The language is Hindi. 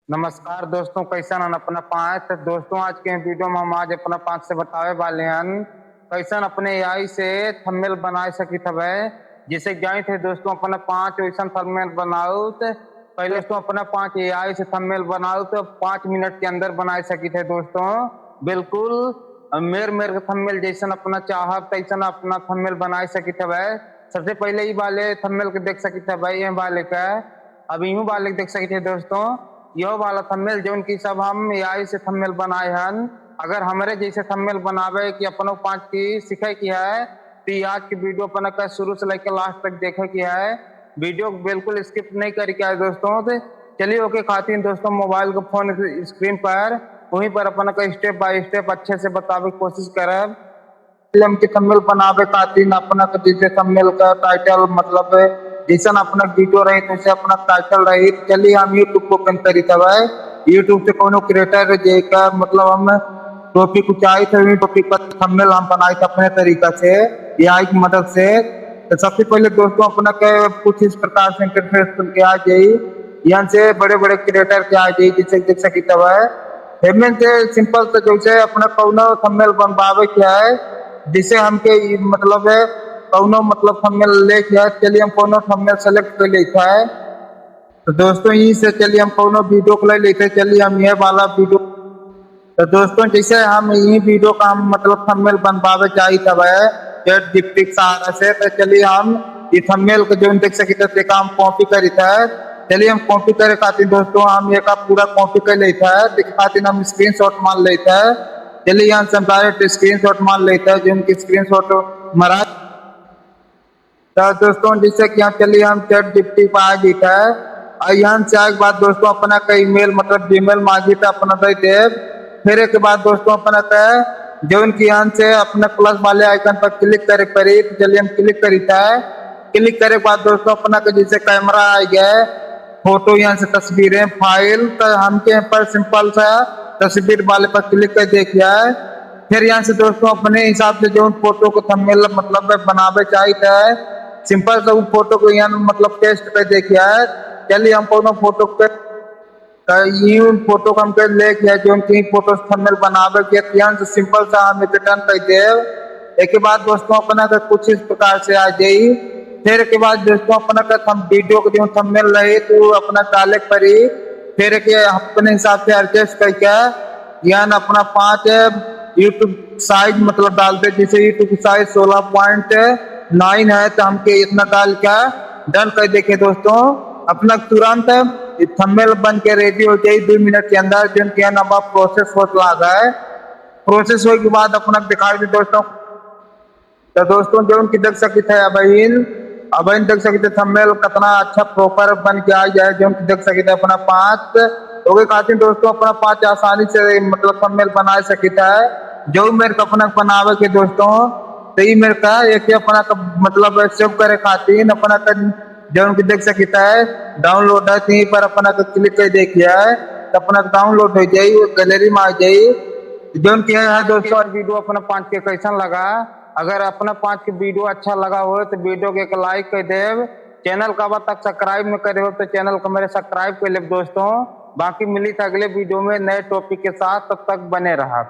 नमस्कार दोस्तों, कैसन हन अपना पाँच। तो दोस्तों, आज के वीडियो में हम आज अपना पाँच से बतावे वाले हन कैसन अपने एआई से थंबनेल बना सकित हवे। जिसे जानी थे दोस्तों, अपना पाँच वैसन थंबनेल बनाओ तो पहले दोस्तों अपना पाँच एआई से थंबनेल बनाओ तो 5 मिनट के अंदर बना सकित है दोस्तों। बिल्कुल मेर मेर थंबनेल जैसन अपना चाहत तैसन अपना थंबनेल बना सकित हवे। सबसे पहले ये वाले थंबनेल के देख सकित है भाई, ये वाले का अब यूं वाले देख सकते हैं दोस्तों। यह वाला थंबनेल जो उनकी सब हम एआई से थंबनेल बनाए हन। अगर हमारे जैसे थंबनेल बनावे कि अपनों पाँच की सीखे की है तो आज की वीडियो अपन का शुरू से लेकर लास्ट तक देखे की है। वीडियो बिल्कुल स्किप नहीं करके आए दोस्तों। तो चलिए ओके खातिर दोस्तों, मोबाइल को फोन स्क्रीन पर वहीं पर अपन का स्टेप बाय स्टेप अच्छे से बतावे की कोशिश करब। फिल्म की थंबनेल बनावे खातिर अपना के जैसे थंबनेल का टाइटल मतलब जैसन अपना वीडियो रही तैसे अपना टाइटल रही। चलिए हम यूट्यूब को ओपन करी तब यूट्यूब से कोनो क्रिएटर जेका मतलब हम टॉपिक उचाई थे टॉपिक पर थंबनेल हम बनाए थे अपने तरीका से एआई की मदद से। तो सबसे पहले दोस्तों अपना के कुछ इस प्रकार से इंटरफेस के आ जाई। यहाँ से बड़े बड़े क्रिएटर के आ जाई जिससे देख सकी तब हेमंत से सिंपल से जैसे अपना कौनो थंबनेल बनवावे के है जिसे हमके मतलब है कौनो मतलब थंबनेल लेके है। चलिए हम कोनो थंबनेल सेलेक्ट कर लेता है। तो दोस्तों यही से चलिए हम कोनो वीडियो को ले लेते हैं। चलिए हम ये वाला वीडियो तो दोस्तों जैसे हम यही वीडियो का हम मतलब थंबनेल बनवावे चाहिए तब है चैट जीपीटी के सहारा से। तो चलिए हम ये थंबनेल को जो देख सकते थे काम कॉपी करीता है। चलिए हम कॉपी करे खातिर दोस्तों हम ये का पूरा कॉपी कर लेता है दिख खातिर हम स्क्रीनशॉट मान लेता है। चलिए यहाँ से हम डायरेक्ट स्क्रीनशॉट मान लेता है जो उनकी स्क्रीनशॉट मरा। तो दोस्तों जैसे कि यहाँ चलिए हम चैट जीपीटी पर आ गई है और यहाँ से आगे बाद दोस्तों अपना का ईमेल मतलब जीमेल मांगी था अपना दे दे। फिर एक बाद दोस्तों अपना का जो उनकी यहाँ से अपने प्लस वाले आइकन पर क्लिक करे पड़ी। तो चलिए हम क्लिक करीता है। क्लिक करे के बाद दोस्तों अपना का जैसे कैमरा आ गया है फोटो यहाँ से तस्वीरें फाइल तो हमके यहाँ पर सिंपल सा तस्वीर वाले पर क्लिक कर देखिए है। फिर यहाँ से दोस्तों अपने हिसाब से जो फोटो को थंबनेल मतलब बनावे चाहिए है सिंपल सा वो फोटो को यहाँ मतलब टेस्ट कर देखिए है। चलिए हम कोनो फोटो पे फोटो को हम ले गया जो उनकी फोटो थंबनेल बनावे के यहाँ से सिंपल सा हम रिटर्न कर दे। एक के बाद दोस्तों अपना का कुछ इस प्रकार से आ जाई। फिर के बाद दोस्तों अपना का हम वीडियो को जो थंबनेल रही तो अपना डाले पड़ी। फिर के अपने हिसाब से एडजस्ट करके यहाँ अपना 5 यूट्यूब साइज मतलब डालते जैसे यूट्यूब की साइज 16.9 है तो हमके इतना डाल के डन कर देखे दोस्तों। अपना तुरंत थंबनेल बन के रेडी हो जाए 2 मिनट के अंदर जो के नंबर प्रोसेस हो लगा है। प्रोसेस होने के बाद अपना दिखाई दे दोस्तों। तो दोस्तों जो उनकी देख सकते थे अब इन देख सकते थंबनेल कितना अच्छा प्रॉपर बन के आ जाए जो उनकी देख सकते अपना 5 हो गए खातिर दोस्तों अपना 5 आसानी से मतलब थंबनेल बना सकता है। जो मेरे को अपना बनावे के दोस्तों तो ये मेरे का एक अपना मतलब सेव करे खातिर अपना जो उनकी देख सकता है डाउनलोड है यहीं पर अपना क्लिक कर देखिए है तो अपना डाउनलोड हो जाए गैलरी में आ जाए जो उनकी है दोस्तों। और वीडियो अपना 5 के कैसन लगा, अगर अपना 5 के वीडियो अच्छा लगा हो तो वीडियो के एक लाइक कर देव। चैनल का अब तक सब्सक्राइब न करे हो तो चैनल को मेरे सब्सक्राइब कर ले दोस्तों। बाकी मिली था अगले वीडियो में नए टॉपिक के साथ, तब तक बने रहा।